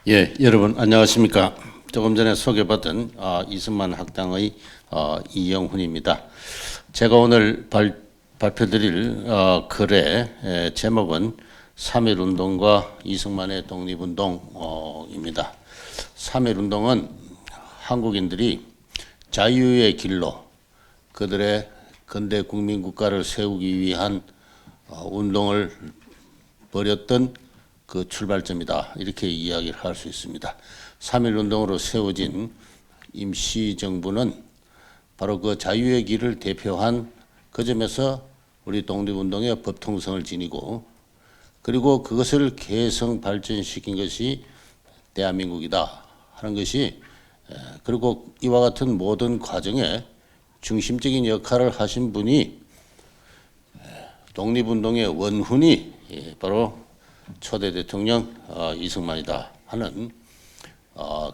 예, 여러분 안녕하십니까? 조금 전에 소개받은 이승만 학당의 이영훈입니다. 제가 오늘 발표드릴 글의 제목은 3.1운동과 이승만의 독립운동입니다. 3.1운동은 한국인들이 자유의 길로 그들의 근대 국민국가를 세우기 위한 운동을 벌였던 그 출발점이다. 이렇게 이야기를 할 수 있습니다. 3.1운동으로 세워진 임시정부는 바로 그 자유의 길을 대표한 그 점에서 우리 독립운동의 법통성을 지니고 그리고 그것을 개성 발전시킨 것이 대한민국이다 하는 것이 그리고 이와 같은 모든 과정에 중심적인 역할을 하신 분이 독립운동의 원훈이 바로 초대 대통령 이승만이다 하는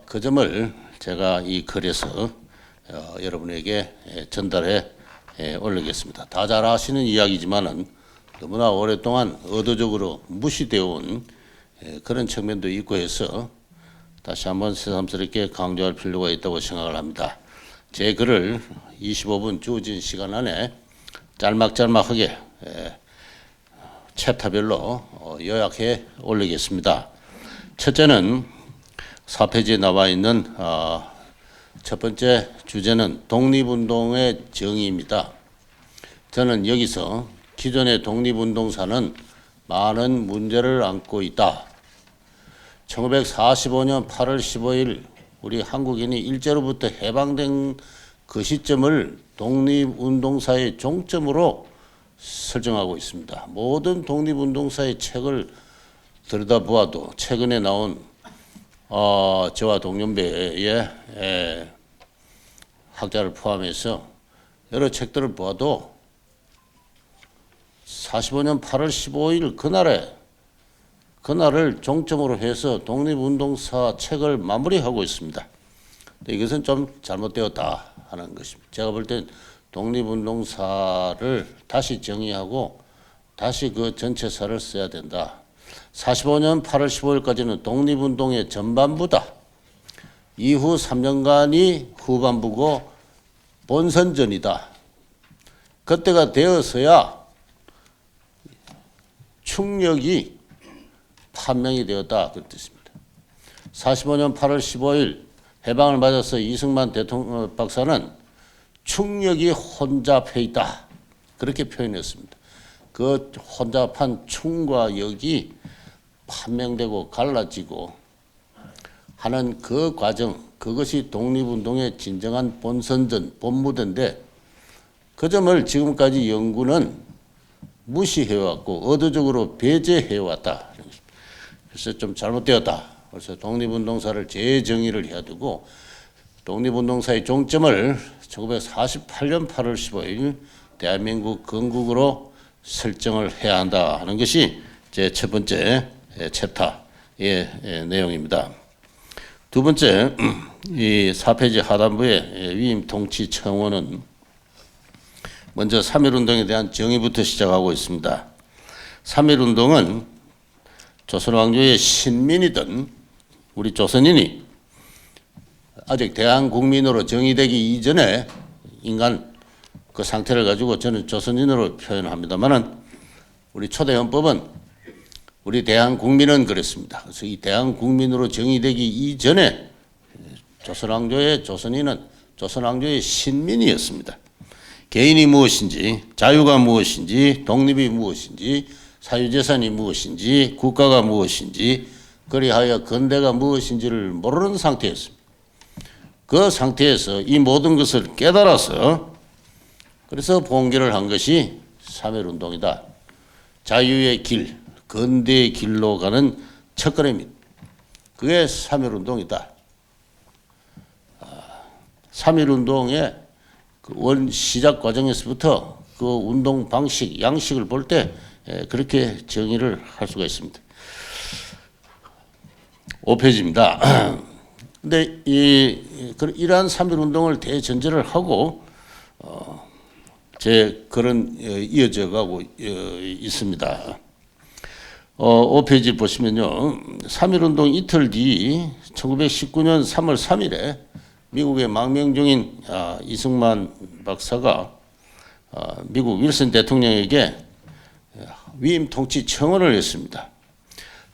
그 점을 제가 이 글에서 여러분에게 전달해 올리겠습니다. 다 잘 아시는 이야기지만은 너무나 오랫동안 의도적으로 무시되어 온 그런 측면도 있고 해서 다시 한번 새삼스럽게 강조할 필요가 있다고 생각을 합니다. 제 글을 25분 주어진 시간 안에 짤막짤막하게 챕터별로 요약해 올리겠습니다. 첫째는 4페이지에 나와 있는 첫 번째 주제는 독립운동의 정의입니다. 저는 여기서 기존의 독립운동사는 많은 문제를 안고 있다. 1945년 8월 15일 우리 한국인이 일제로부터 해방된 그 시점을 독립운동사의 종점으로 설정하고 있습니다. 모든 독립운동사의 책을 들여다보아도 최근에 나온 저와 동년배의 학자를 포함해서 여러 책들을 보아도 45년 8월 15일 그날을 종점으로 해서 독립운동사 책을 마무리하고 있습니다. 이것은 좀 잘못되었다 하는 것입니다. 제가 볼 땐 독립운동사를 다시 정의하고 다시 그 전체사를 써야 된다. 45년 8월 15일까지는 독립운동의 전반부다. 이후 3년간이 후반부고 본선전이다. 그때가 되어서야 충력이 판명이 되었다. 그 뜻입니다. 45년 8월 15일 해방을 맞아서 이승만 대통령 박사는 충력이 혼잡해 있다. 그렇게 표현했습니다. 그 혼잡한 충과 역이 판명되고 갈라지고 하는 그 과정, 그것이 독립운동의 진정한 본선전, 본무대인데 그 점을 지금까지 연구는 무시해왔고 의도적으로 배제해왔다. 그래서 좀 잘못되었다. 그래서 독립운동사를 재정의를 해야 되고 독립운동사의 종점을 1948년 8월 15일 대한민국 건국으로 설정을 해야 한다 하는 것이 제 첫 번째 챕터의 내용입니다. 두 번째, 이 4페이지 하단부의 위임 통치 청원은 먼저 3.1운동에 대한 정의부터 시작하고 있습니다. 3.1운동은 조선왕조의 신민이던 우리 조선인이 아직 대한국민으로 정의되기 이전에 인간 그 상태를 가지고 저는 조선인으로 표현합니다만은 우리 초대 헌법은 우리 대한국민은 그랬습니다. 그래서 이 대한국민으로 정의되기 이전에 조선왕조의 조선인은 조선왕조의 신민이었습니다. 개인이 무엇인지, 자유가 무엇인지, 독립이 무엇인지, 사유재산이 무엇인지, 국가가 무엇인지, 그리하여 근대가 무엇인지를 모르는 상태였습니다. 그 상태에서 이 모든 것을 깨달아서 그래서 봉기를 한 것이 3.1운동이다. 자유의 길, 근대의 길로 가는 첫걸음입니다. 그게 3.1운동이다. 3.1운동의 그 시작 과정에서부터 그 운동 방식, 양식을 볼 때 그렇게 정의를 할 수가 있습니다. 5페이지입니다. 근데 이러한 3.1운동을 대전제를 하고 제 글은 이어져 가고 있습니다. 5페이지 보시면요. 3.1운동 이틀 뒤 1919년 3월 3일에 미국의 망명중인 이승만 박사가 미국 윌슨 대통령에게 위임 통치 청원을 했습니다.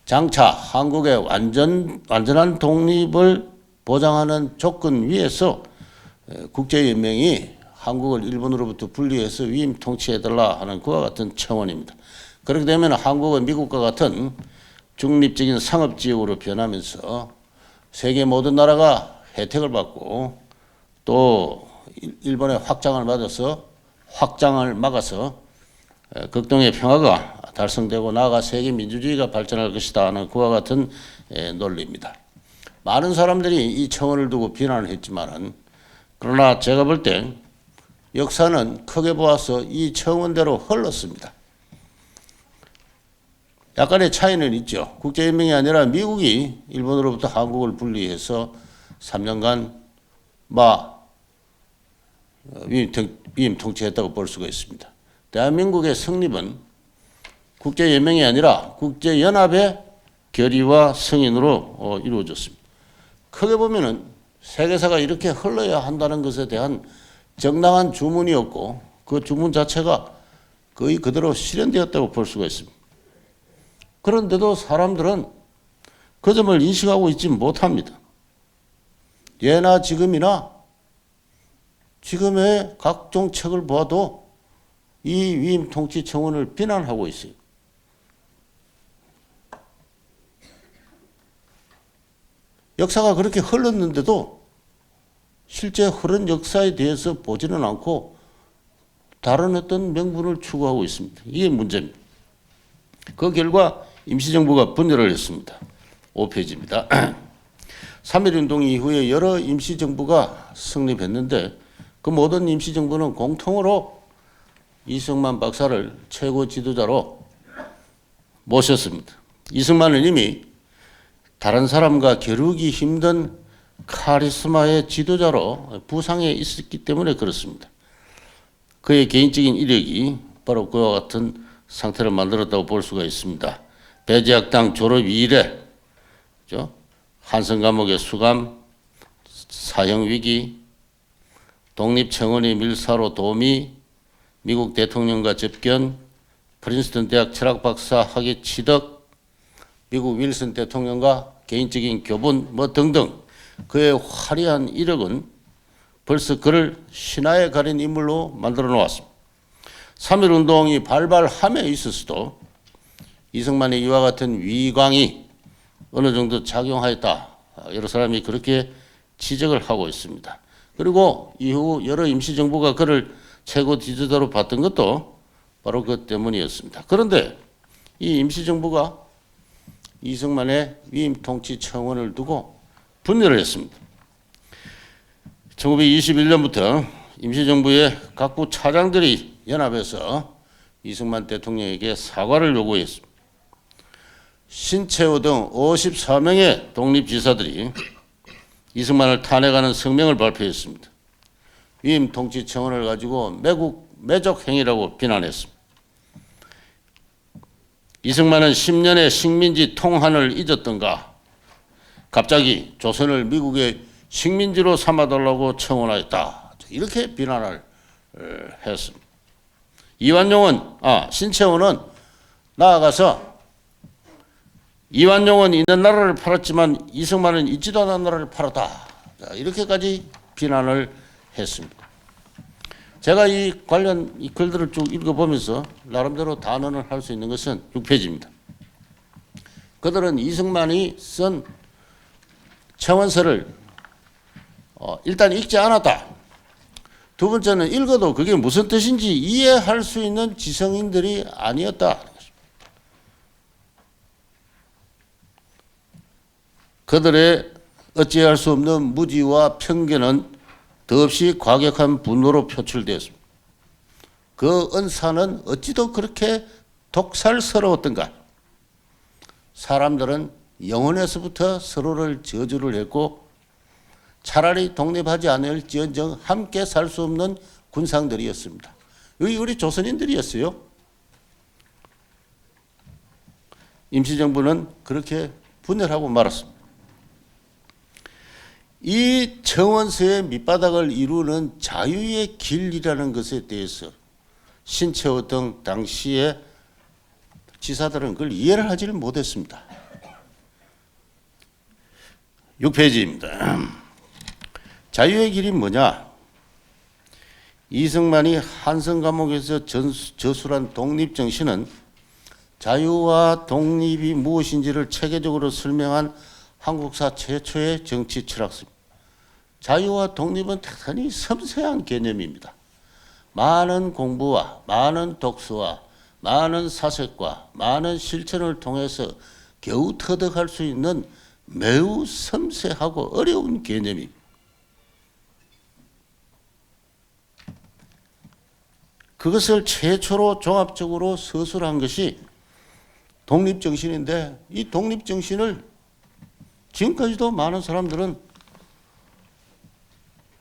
장차 한국의 완전한 독립을 보장하는 조건 위에서 국제연맹이 한국을 일본으로부터 분리해서 위임 통치해달라 하는 그와 같은 청원입니다. 그렇게 되면 한국은 미국과 같은 중립적인 상업지역으로 변하면서 세계 모든 나라가 혜택을 받고 또 일본의 확장을 막아서 극동의 평화가 달성되고 나아가 세계 민주주의가 발전할 것이다 하는 그와 같은 논리입니다. 많은 사람들이 이 청원을 두고 비난을 했지만은 그러나 제가 볼 때 역사는 크게 보아서 이 청원대로 흘렀습니다. 약간의 차이는 있죠. 국제연맹이 아니라 미국이 일본으로부터 한국을 분리해서 3년간 위임 통치했다고 볼 수가 있습니다. 대한민국의 성립은 국제연맹이 아니라 국제연합의 결의와 승인으로 이루어졌습니다. 크게 보면은 세계사가 이렇게 흘러야 한다는 것에 대한 정당한 주문이었고 그 주문 자체가 거의 그대로 실현되었다고 볼 수가 있습니다. 그런데도 사람들은 그 점을 인식하고 있지 못합니다. 예나 지금이나 지금의 각종 책을 보아도 이 위임 통치 청원을 비난하고 있어요. 역사가 그렇게 흘렀는데도 실제 흐른 역사에 대해서 보지는 않고 다른 어떤 명분을 추구하고 있습니다. 이게 문제입니다. 그 결과 임시정부가 분열을 했습니다. 5페이지입니다. 3.1운동 이후에 여러 임시정부가 성립했는데 그 모든 임시정부는 공통으로 이승만 박사를 최고 지도자로 모셨습니다. 이승만은 이미 다른 사람과 겨루기 힘든 카리스마의 지도자로 부상해 있었기 때문에 그렇습니다. 그의 개인적인 이력이 바로 그와 같은 상태를 만들었다고 볼 수가 있습니다. 배제학당 졸업 이래 한성 감옥의 수감, 사형위기, 독립청원의 밀사로 도미, 미국 대통령과 접견, 프린스턴 대학 철학박사 학위 취득, 미국 윌슨 대통령과 개인적인 교분 등등 그의 화려한 이력은 벌써 그를 신화에 가린 인물로 만들어 놓았습니다. 3.1운동이 발발함에 있어서도 이승만의 이와 같은 위광이 어느 정도 작용하였다. 여러 사람이 그렇게 지적을 하고 있습니다. 그리고 이후 여러 임시정부가 그를 최고 지도자로 봤던 것도 바로 그 때문이었습니다. 그런데 이 임시정부가 이승만의 위임 통치 청원을 두고 분열을 했습니다. 1921년부터 임시정부의 각부 차장들이 연합해서 이승만 대통령에게 사과를 요구했습니다. 신채호 등 54명의 독립지사들이 이승만을 탄핵하는 성명을 발표했습니다. 위임 통치 청원을 가지고 매족 행위라고 비난했습니다. 이승만은 10년의 식민지 통한을 잊었던가 갑자기 조선을 미국의 식민지로 삼아달라고 청원하였다. 이렇게 비난을 했습니다. 신채호는 나아가서 이완용은 있는 나라를 팔았지만 이승만은 있지도 않은 나라를 팔았다. 이렇게까지 비난을 했습니다. 제가 이 관련 이 글들을 쭉 읽어보면서 나름대로 단언을 할 수 있는 것은 6페이지입니다. 그들은 이승만이 쓴 청원서를 일단 읽지 않았다. 두 번째는 읽어도 그게 무슨 뜻인지 이해할 수 있는 지성인들이 아니었다. 그들의 어찌할 수 없는 무지와 편견은 더없이 과격한 분노로 표출되었습니다. 그 언사는 어찌도 그렇게 독살스러웠던가. 사람들은 영혼에서부터 서로를 저주를 했고 차라리 독립하지 않을지언정 함께 살 수 없는 군상들이었습니다. 여기 우리 조선인들이었어요. 임시정부는 그렇게 분열하고 말았습니다. 이 정원서의 밑바닥을 이루는 자유의 길이라는 것에 대해서 신채호 등 당시의 지사들은 그걸 이해를 하지를 못했습니다. 6페이지입니다. 자유의 길이 뭐냐? 이승만이 한성 감옥에서 저술한 독립정신은 자유와 독립이 무엇인지를 체계적으로 설명한 한국사 최초의 정치 철학서입니다. 자유와 독립은 대단히 섬세한 개념입니다. 많은 공부와 많은 독서와 많은 사색과 많은 실천을 통해서 겨우 터득할 수 있는 매우 섬세하고 어려운 개념입니다. 그것을 최초로 종합적으로 서술한 것이 독립정신인데, 이 독립정신을 지금까지도 많은 사람들은,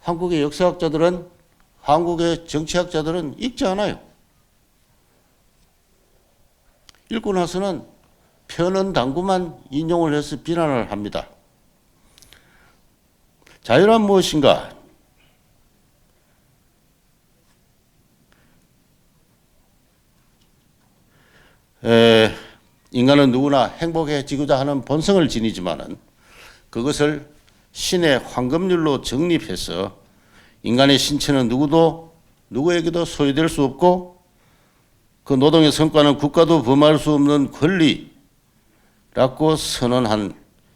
한국의 역사학자들은, 한국의 정치학자들은 읽지 않아요. 읽고 나서는 편언당구만 인용을 해서 비난을 합니다. 자유란 무엇인가? 인간은 누구나 행복해지고자 하는 본성을 지니지만은 그것을 신의 황금률로 정립해서 인간의 신체는 누구에게도 소유될 수 없고 그 노동의 성과는 국가도 범할 수 없는 권리라고 선언한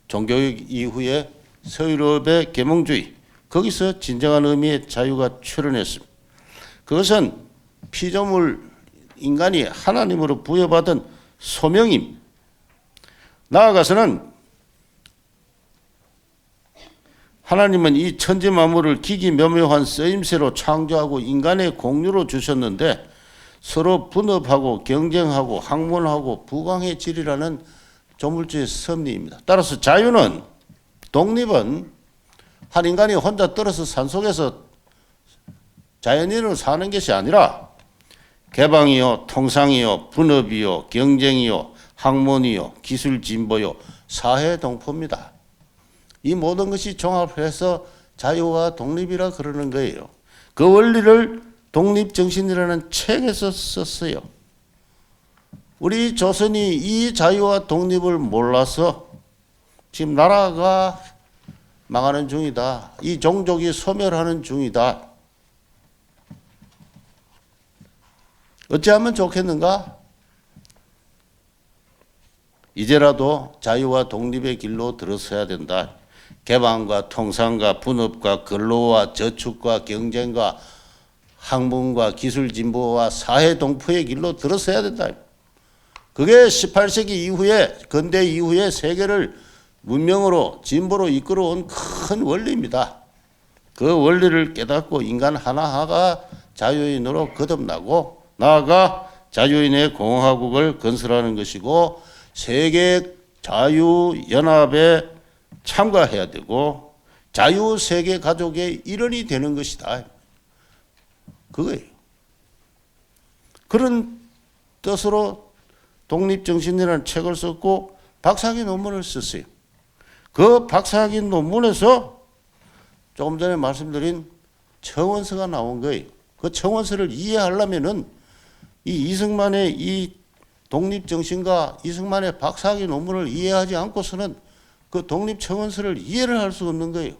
종교육 이후에 서유럽의 계몽주의, 거기서 진정한 의미의 자유가 출현했습니다. 그것은 피조물 인간이 하나님으로 부여받은 소명임. 나아가서는 하나님은 이 천지 만물을 기기묘묘한 쓰임새로 창조하고 인간의 공유로 주셨는데 서로 분업하고 경쟁하고 학문하고 부강해지리라는 조물주의 섭리입니다. 따라서 자유는, 독립은 한 인간이 혼자 떨어서 산속에서 자연인으로 사는 것이 아니라 개방이요, 통상이요, 분업이요, 경쟁이요, 학문이요, 기술 진보요, 사회 동포입니다. 이 모든 것이 종합해서 자유와 독립이라 그러는 거예요. 그 원리를 독립정신이라는 책에서 썼어요. 우리 조선이 이 자유와 독립을 몰라서 지금 나라가 망하는 중이다. 이 종족이 소멸하는 중이다. 어찌하면 좋겠는가? 이제라도 자유와 독립의 길로 들어서야 된다. 개방과 통상과 분업과 근로와 저축과 경쟁과 학문과 기술 진보와 사회 동포의 길로 들어서야 된다. 그게 18세기 이후에, 근대 이후에 세계를 문명으로 진보로 이끌어온 큰 원리입니다. 그 원리를 깨닫고 인간 하나하나가 자유인으로 거듭나고 나아가 자유인의 공화국을 건설하는 것이고 세계 자유연합에 참가해야 되고 자유세계 가족의 일원이 되는 것이다. 그거예요. 그런 뜻으로 독립정신이라는 책을 썼고 박사학위 논문을 썼어요. 그 박사학위 논문에서 조금 전에 말씀드린 청원서가 나온 거예요. 그 청원서를 이해하려면은 이 이승만의 이 독립정신과 이승만의 박사학위 논문을 이해하지 않고서는 그 독립청원서를 이해를 할 수 없는 거예요.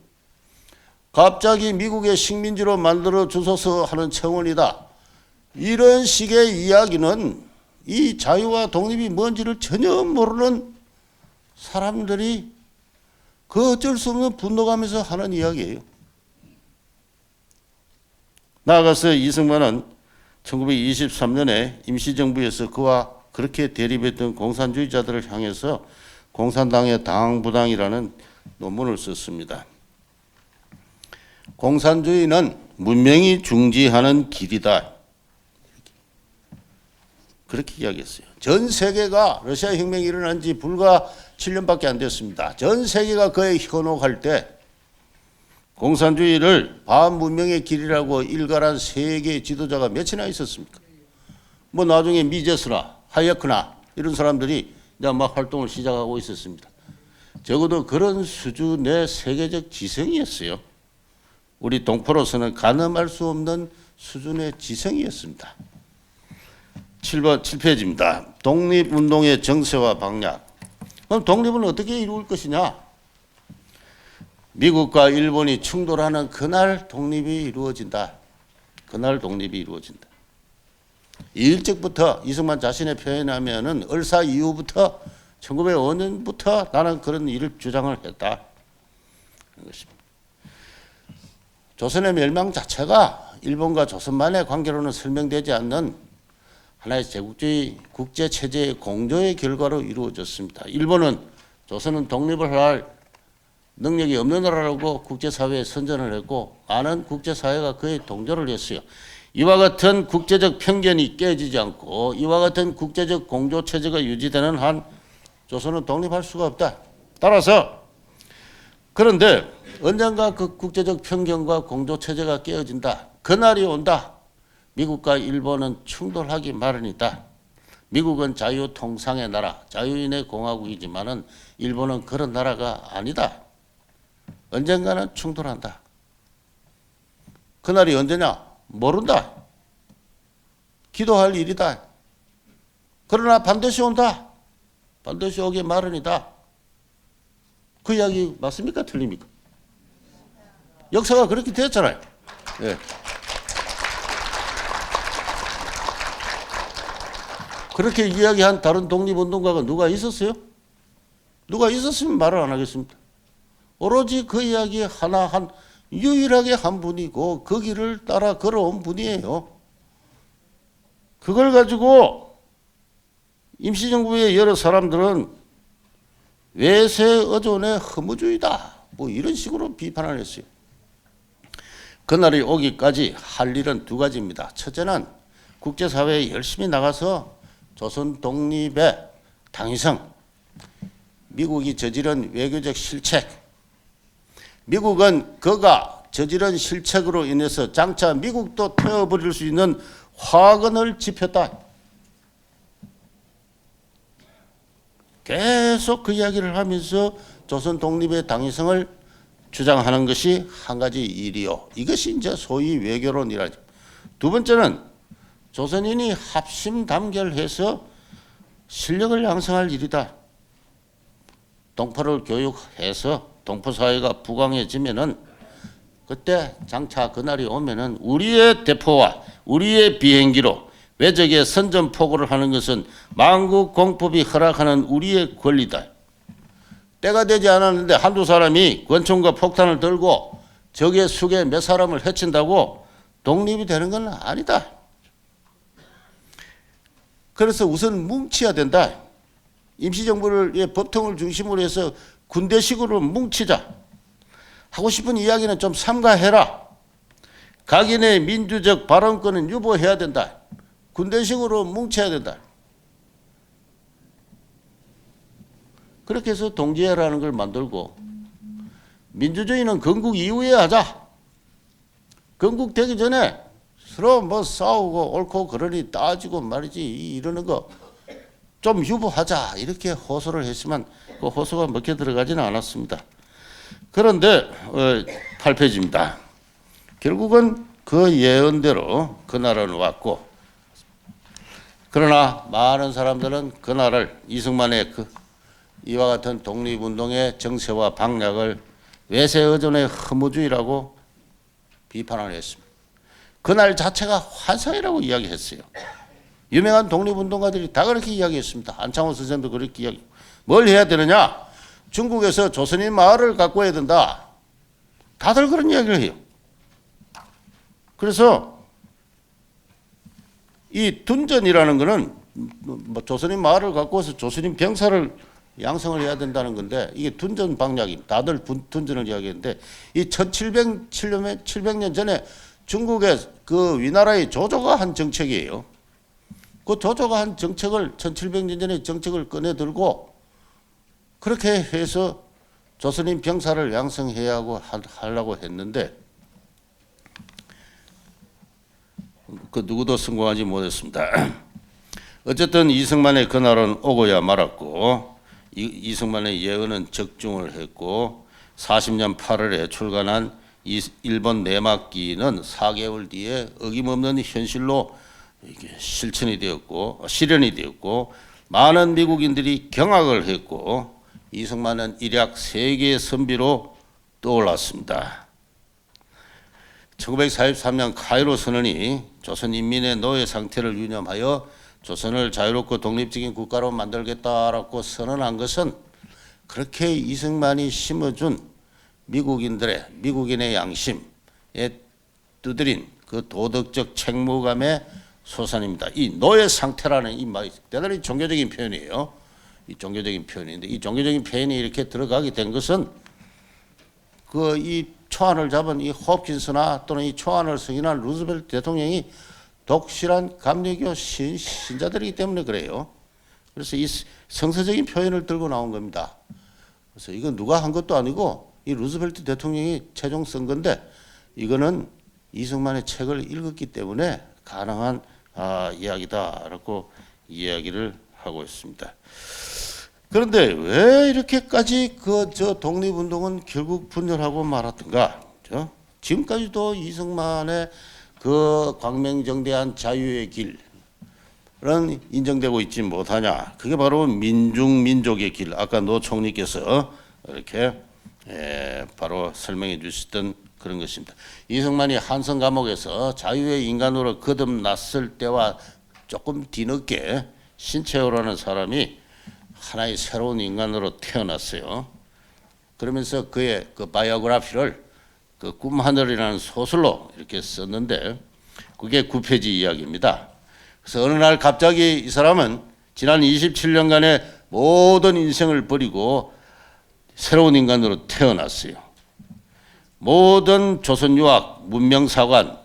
갑자기 미국의 식민지로 만들어 주소서 하는 청원이다. 이런 식의 이야기는 이 자유와 독립이 뭔지를 전혀 모르는 사람들이 그 어쩔 수 없는 분노감에서 하는 이야기예요. 나아가서 이승만은 1923년에 임시정부에서 그와 그렇게 대립했던 공산주의자들을 향해서 공산당의 당부당이라는 논문을 썼습니다. 공산주의는 문명이 중지하는 길이다. 그렇게 이야기했어요. 전 세계가 러시아 혁명이 일어난 지 불과 7년밖에 안 됐습니다. 전 세계가 그에 현혹할 때 공산주의를 반문명의 길이라고 일갈한 세계 지도자가 몇이나 있었습니까? 뭐 나중에 미제스나 하이에크나 이런 사람들이 이제 막 활동을 시작하고 있었습니다. 적어도 그런 수준의 세계적 지성이었어요. 우리 동포로서는 가늠할 수 없는 수준의 지성이었습니다. 7페이지입니다. 독립운동의 정세와 방향. 그럼 독립은 어떻게 이룰 것이냐? 미국과 일본이 충돌하는 그날 독립이 이루어진다. 그날 독립이 이루어진다. 일찍부터 이승만 자신의 표현에 하면은 을사 이후부터 1905년부터 나는 그런 일을 주장을 했다. 그런 것입니다. 조선의 멸망 자체가 일본과 조선만의 관계로는 설명되지 않는 하나의 제국주의 국제체제의 공조의 결과로 이루어졌습니다. 일본은 조선은 독립을 할 능력이 없는 나라라고 국제사회에 선전을 했고 많은 국제사회가 그에 동조를 했어요. 이와 같은 국제적 편견이 깨지지 않고 이와 같은 국제적 공조체제가 유지되는 한 조선은 독립할 수가 없다. 따라서 그런데 언젠가 그 국제적 편견과 공조체제가 깨어진다. 그날이 온다. 미국과 일본은 충돌하기 마련이다. 미국은 자유통상의 나라, 자유인의 공화국이지만은 일본은 그런 나라가 아니다. 언젠가는 충돌한다. 그날이 언제냐? 모른다. 기도할 일이다. 그러나 반드시 온다. 반드시 오기 마련이다. 그 이야기 맞습니까? 틀립니까? 역사가 그렇게 됐잖아요. 예. 그렇게 이야기한 다른 독립운동가가 누가 있었어요? 누가 있었으면 말을 안 하겠습니다. 오로지 그 이야기 하나 유일하게 한 분이고 그 길을 따라 걸어온 분이에요. 그걸 가지고 임시정부의 여러 사람들은 외세 의존의 허무주의다. 뭐 이런 식으로 비판을 했어요. 그날이 오기까지 할 일은 두 가지입니다. 첫째는 국제사회에 열심히 나가서 조선 독립의 당위성, 미국이 저지른 외교적 실책, 미국은 그가 저지른 실책으로 인해서 장차 미국도 태워버릴 수 있는 화근을 짚었다. 계속 그 이야기를 하면서 조선 독립의 당위성을 주장하는 것이 한 가지 일이요. 이것이 이제 소위 외교론이라죠. 두 번째는 조선인이 합심담결해서 실력을 양성할 일이다. 동포를 교육해서 동포 사회가 부강해지면은 그때 장차 그날이 오면은 우리의 대포와 우리의 비행기로 외적의 선전포고를 하는 것은 만국 공법이 허락하는 우리의 권리다. 때가 되지 않았는데 한두 사람이 권총과 폭탄을 들고 적의 수개 몇 사람을 해친다고 독립이 되는 건 아니다. 그래서 우선 뭉쳐야 된다. 임시정부를 법통을 중심으로 해서 군대식으로 뭉치자. 하고 싶은 이야기는 좀 삼가해라. 각인의 민주적 발언권은 유보해야 된다. 군대식으로 뭉쳐야 된다. 그렇게 해서 동지회라는 걸 만들고 민주주의는 건국 이후에 하자. 건국되기 전에 서로 뭐 싸우고 옳고 그러니 따지고 말이지 이러는 거 좀 유보하자 이렇게 호소를 했지만 그 호소가 먹혀 들어가지는 않았습니다. 그런데 8페이지입니다. 결국은 그 예언대로 그날은 왔고 그러나 많은 사람들은 그날을 이승만의 이와 같은 독립운동의 정세와 방략을 외세의존의 허무주의라고 비판을 했습니다. 그날 자체가 환상이라고 이야기했어요. 유명한 독립운동가들이 다 그렇게 이야기했습니다. 안창호 선생도 그렇게 이야기. 뭘 해야 되느냐? 중국에서 조선인 마을을 갖고 해야 된다. 다들 그런 이야기를 해요. 그래서 이 둔전이라는 거는 조선인 마을을 갖고 와서 조선인 병사를 양성을 해야 된다는 건데 이게 둔전 방략입니다. 다들 둔전을 이야기했는데 이 1700년 전에 중국의 그 위나라의 조조가 한 정책이에요. 그 조조가 한 정책을 1700년 전에 정책을 꺼내 들고 그렇게 해서 조선인 병사를 양성해야 하려고 했는데 그 누구도 성공하지 못했습니다. 어쨌든 이승만의 그날은 오고야 말았고 이승만의 예언은 적중을 했고 40년 8월에 출간한 일본 내막기는 4개월 뒤에 어김없는 현실로 이게 실현이 되었고 많은 미국인들이 경악을 했고 이승만은 일약 세계 선비로 떠올랐습니다. 1943년 카이로 선언이 조선 인민의 노예 상태를 유념하여 조선을 자유롭고 독립적인 국가로 만들겠다라고 선언한 것은 그렇게 이승만이 심어준 미국인의 양심에 두드린 그 도덕적 책무감의 소산입니다. 이 노예 상태라는 이 말이 대단히 종교적인 표현이에요. 이 종교적인 표현인데 이 종교적인 표현이 이렇게 들어가게 된 것은 그 이 초안을 잡은 이 홉킨스나 또는 이 초안을 승인한 루즈벨트 대통령이 독실한 감리교 신자들이기 때문에 그래요. 그래서 이 성서적인 표현을 들고 나온 겁니다. 그래서 이건 누가 한 것도 아니고 이 루즈벨트 대통령이 최종 쓴 건데 이거는 이승만의 책을 읽었기 때문에 가능한 이야기다라고 이야기를 하고 있습니다. 그런데 왜 이렇게까지 저 독립운동은 결국 분열하고 말았던가? 지금까지도 이승만의 그 광명정대한 자유의 길은 인정되고 있지 못하냐? 그게 바로 민중민족의 길. 아까 노 총리께서 이렇게 바로 설명해 주셨던 그런 것입니다. 이승만이 한성 감옥에서 자유의 인간으로 거듭났을 때와 조금 뒤늦게 신채호라는 사람이 하나의 새로운 인간으로 태어났어요. 그러면서 그의 그 바이오그래피를 그 꿈하늘이라는 소설로 이렇게 썼는데 그게 9페이지 이야기입니다. 그래서 어느 날 갑자기 이 사람은 지난 27년간의 모든 인생을 버리고 새로운 인간으로 태어났어요. 모든 조선 유학, 문명사관,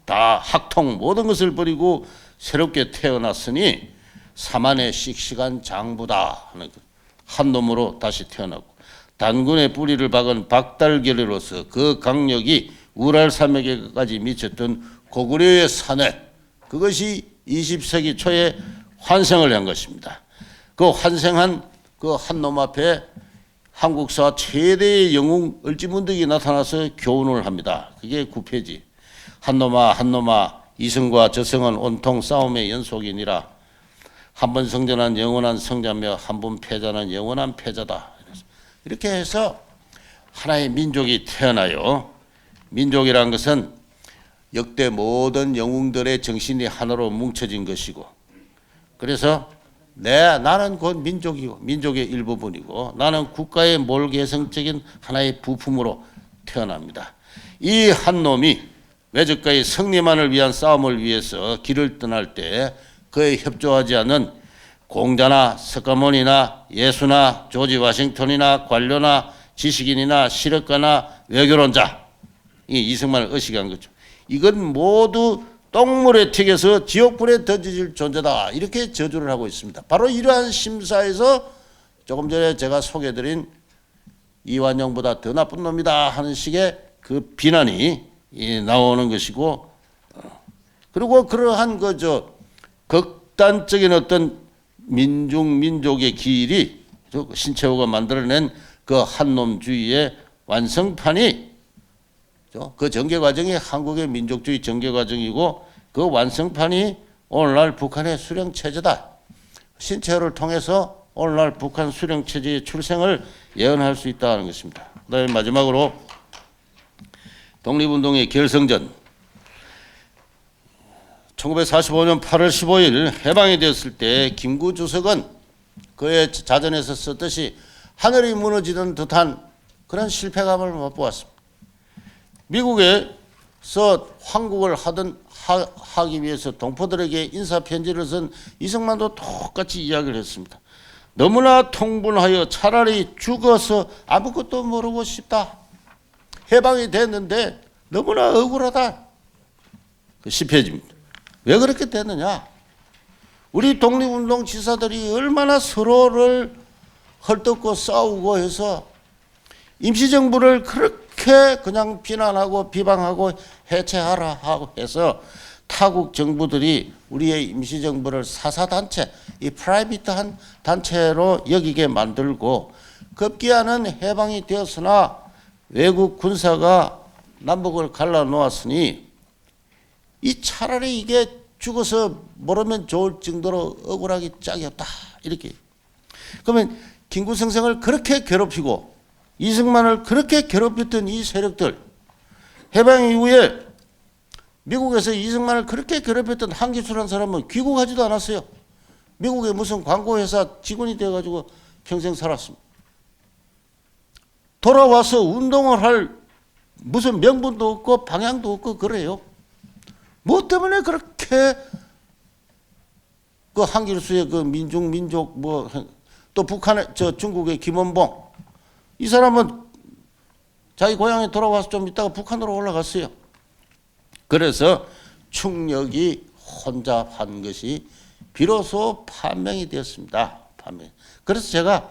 다 학통 모든 것을 버리고 새롭게 태어났으니 사만의 씩씩한 장부다 하는 한 놈으로 다시 태어났고 단군의 뿌리를 박은 박달결의로서 그 강력이 우랄 산맥에까지 미쳤던 고구려의 사내 그것이 20세기 초에 환생을 한 것입니다. 그 환생한 그 한 놈 앞에 한국사 최대의 영웅 을지문덕이 나타나서 교훈을 합니다. 그게 9페이지. 한 놈아 이승과 저승은 온통 싸움의 연속이니라. 한 번 성전한 영원한 성자며 한 번 패자는 영원한 패자다. 이렇게 해서 하나의 민족이 태어나요. 민족이란 것은 역대 모든 영웅들의 정신이 하나로 뭉쳐진 것이고 그래서 나는 곧 민족이고 민족의 일부분이고 나는 국가의 몰개성적인 하나의 부품으로 태어납니다. 이 한 놈이 외적과의 승리만을 위한 싸움을 위해서 길을 떠날 때 그에 협조하지 않는 공자나 석가모니나 예수나 조지 워싱턴이나 관료나 지식인이나 실업가나 외교론자 이 이승만을 의식한 거죠. 이건 모두 똥물에 튀겨서 지옥불에 던져질 존재다 이렇게 저주를 하고 있습니다. 바로 이러한 심사에서 조금 전에 제가 소개해드린 이완용보다 더 나쁜 놈이다 하는 식의 그 비난이 나오는 것이고 그리고 그러한 극단적인 어떤 민족의 길이 신채호가 만들어낸 그 한놈주의의 완성판이 그 전개 과정이 한국의 민족주의 전개 과정이고 그 완성판이 오늘날 북한의 수령 체제다. 신채호를 통해서 오늘날 북한 수령 체제의 출생을 예언할 수 있다는 것입니다. 그다음에 마지막으로 독립운동의 결성전 1945년 8월 15일 해방이 되었을 때 김구 주석은 그의 자전에서 썼듯이 하늘이 무너지는 듯한 그런 실패감을 맛보았습니다. 미국에서 황국을 하기 위해서 동포들에게 인사편지를 쓴 이승만도 똑같이 이야기를 했습니다. 너무나 통분하여 차라리 죽어서 아무것도 모르고 싶다. 해방이 됐는데 너무나 억울하다. 그 10페이지입니다. 왜 그렇게 됐느냐? 우리 독립운동 지사들이 얼마나 서로를 헐뜯고 싸우고 해서 임시정부를 그렇게 그냥 비난하고 비방하고 해체하라 하고 해서 타국 정부들이 우리의 임시정부를 사사단체, 이 프라이빗한 단체로 여기게 만들고 급기야는 해방이 되었으나 외국 군사가 남북을 갈라놓았으니 이 차라리 이게 죽어서 모르면 좋을 정도로 억울하기 짝이 없다. 이렇게. 그러면 김구성생을 그렇게 괴롭히고 이승만을 그렇게 괴롭혔던 이 세력들, 해방 이후에 미국에서 이승만을 그렇게 괴롭혔던 한기수라는 사람은 귀국하지도 않았어요. 미국의 무슨 광고회사 직원이 되어가지고 평생 살았습니다. 돌아와서 운동을 할 무슨 명분도 없고 방향도 없고 그래요. 뭐 때문에 그렇게 그 한길수의 그 민족 뭐 또 북한의 중국의 김원봉 이 사람은 자기 고향에 돌아와서 좀 있다가 북한으로 올라갔어요. 그래서 충력이 혼자 한 것이 비로소 판명이 되었습니다. 판명. 그래서 제가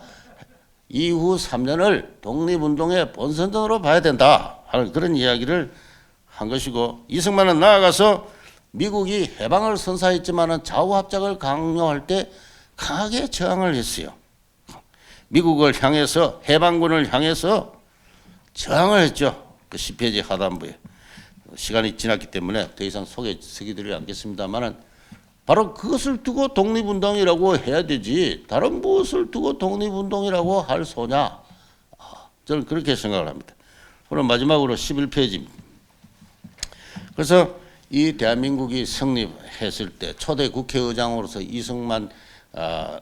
이후 3년을 독립운동의 본선전으로 봐야 된다 하는 그런 이야기를 한 것이고, 이승만은 나아가서 미국이 해방을 선사했지만은 좌우합작을 강요할 때 강하게 저항을 했어요. 미국을 향해서 해방군을 향해서 저항을 했죠. 그 10페이지 하단부에. 시간이 지났기 때문에 더 이상 소개드리지 않겠습니다만은 바로 그것을 두고 독립운동이라고 해야 되지 다른 무엇을 두고 독립운동이라고 할 소냐. 저는 그렇게 생각을 합니다. 오늘 마지막으로 11페이지입니다. 그래서 이 대한민국이 성립했을 때 초대 국회의장으로서 이승만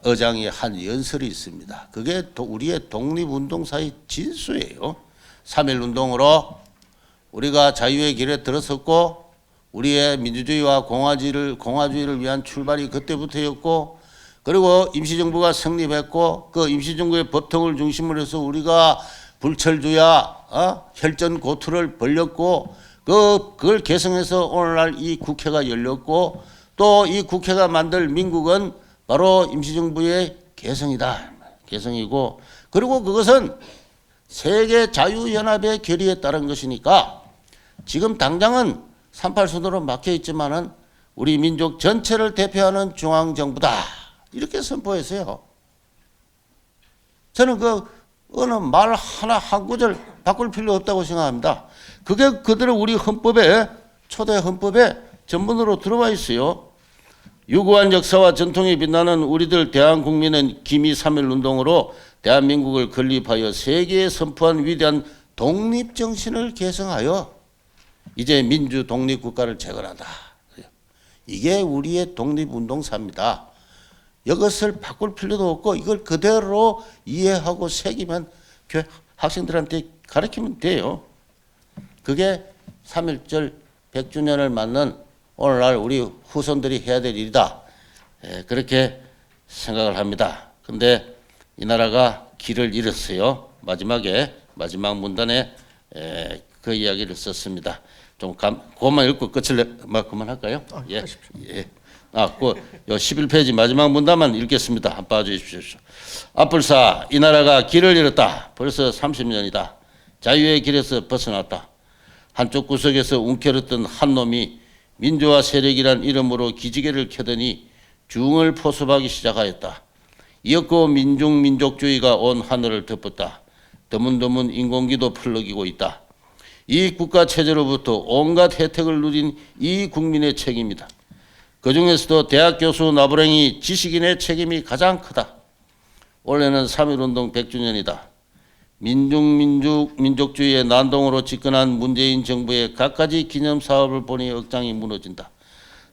의장이 한 연설이 있습니다. 그게 우리의 독립운동사의 진수예요. 3.1운동으로 우리가 자유의 길에 들어섰고 우리의 민주주의와 공화주의를 위한 출발이 그때부터였고, 그리고 임시정부가 성립했고 그 임시정부의 법통을 중심으로 해서 우리가 불철주야 혈전고투를 벌였고 그걸 개성해서 오늘날 이 국회가 열렸고 또 이 국회가 만들 민국은 바로 임시정부의 개성이다. 개성이고, 그리고 그것은 세계 자유연합의 결의에 따른 것이니까 지금 당장은 38 선언으로 막혀 있지만은 우리 민족 전체를 대표하는 중앙정부다. 이렇게 선포했어요. 저는 그 어느 말 하나 한 구절 바꿀 필요 없다고 생각합니다. 그게 그대로 우리 헌법에, 초대 헌법에 전문으로 들어와 있어요. 유구한 역사와 전통이 빛나는 우리들 대한국민은 기미 3.1운동으로 대한민국을 건립하여 세계에 선포한 위대한 독립정신을 계승하여 이제 민주 독립국가를 재건한다. 이게 우리의 독립운동사입니다. 이것을 바꿀 필요도 없고 이걸 그대로 이해하고 새기면 학생들한테 가르치면 돼요. 그게 3.1절 100주년을 맞는 오늘날 우리 후손들이 해야 될 일이다. 그렇게 생각을 합니다. 근데 이 나라가 길을 잃었어요. 마지막 문단에 그 이야기를 썼습니다. 좀 그것만 읽고 끝을 그만할까요? 예. 그 11페이지 마지막 문단만 읽겠습니다. 한번 봐주십시오. 앞불사 이 나라가 길을 잃었다. 벌써 30년이다. 자유의 길에서 벗어났다. 한쪽 구석에서 움켜렸던 한 놈이 민주화 세력이란 이름으로 기지개를 켜더니 중을 포섭하기 시작하였다. 이었고 민족주의가 온 하늘을 덮었다. 드문드문 인공기도 풀러기고 있다. 이 국가 체제로부터 온갖 혜택을 누린 이 국민의 책임이다. 그중에서도 대학 교수 나부랭이 지식인의 책임이 가장 크다. 올해는 3.1운동 100주년이다. 민족주의의 난동으로 집권한 문재인 정부의 갖가지 기념사업을 보니 억장이 무너진다.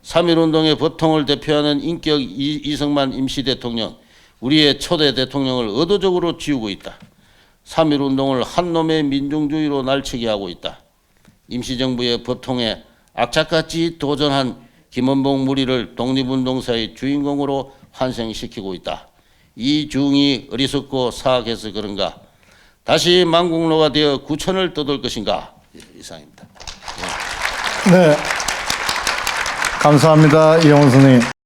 3.1운동의 법통을 대표하는 인격 이승만 임시대통령, 우리의 초대 대통령을 의도적으로 지우고 있다. 3.1운동을 한 놈의 민중주의로 날치게 하고 있다. 임시정부의 법통에 악착같이 도전한 김원봉 무리를 독립운동사의 주인공으로 환생시키고 있다. 이 중이 어리석고 사악해서 그런가? 다시 만국노가 되어 구천을 떠돌 것인가? 이상입니다. 네, 감사합니다. 이영훈 선생님.